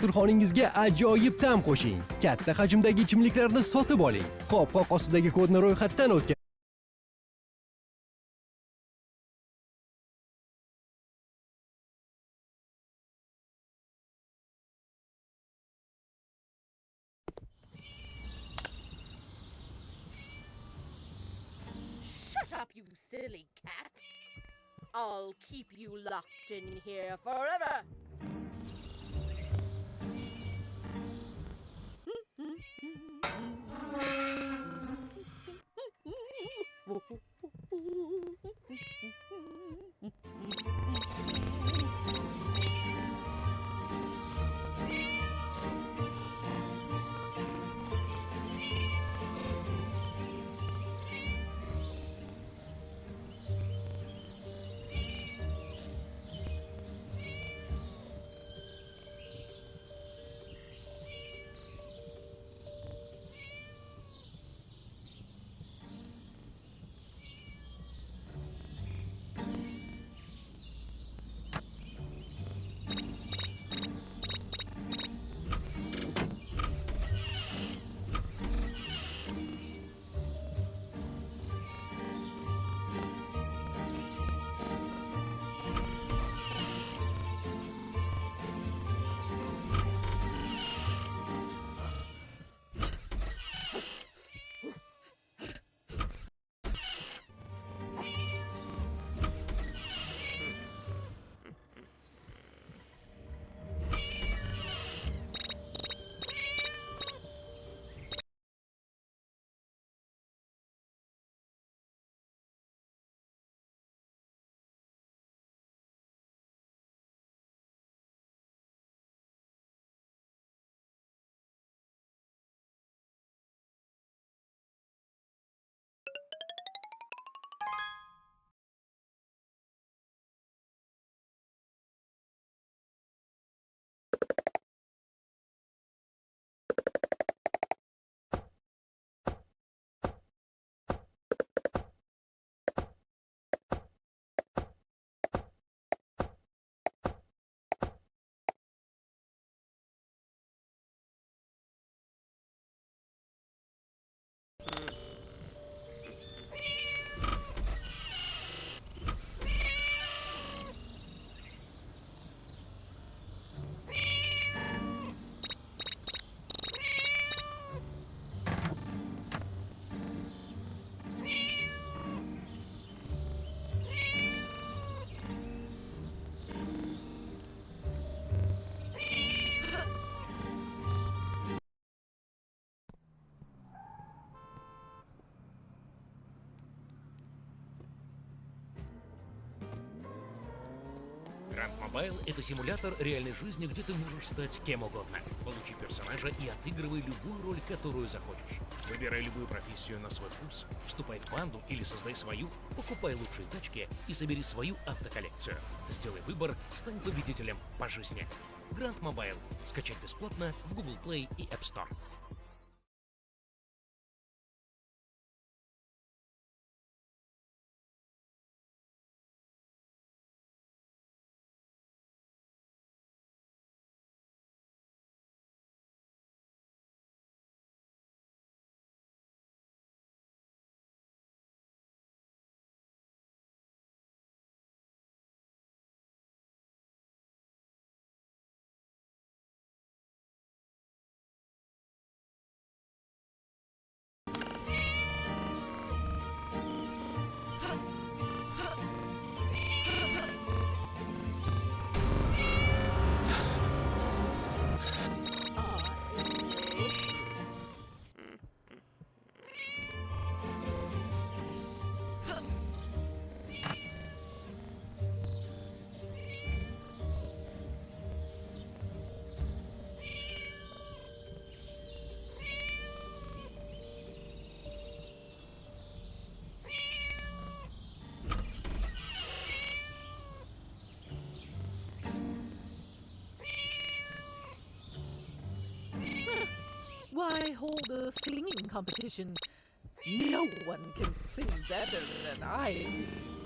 dasturxoningizga ajoyib ta'm qo'shing. Katta hajmdagi ichimliklarni sotib oling. Qopqoq ostidagi kodni ro'yxatdan o'tkazing. Shut up, you silly cat. I'll keep you locked in here forever. Grand Mobile — это симулятор реальной жизни, где ты можешь стать кем угодно. Получи персонажа и отыгрывай любую роль, которую захочешь. Выбирай любую профессию на свой вкус, вступай в банду или создай свою, покупай лучшие тачки и собери свою автоколлекцию. Сделай выбор, стань победителем по жизни. Grand Mobile. Скачать бесплатно в Google Play и App Store. Why hold a singing competition? No one can sing better than I do.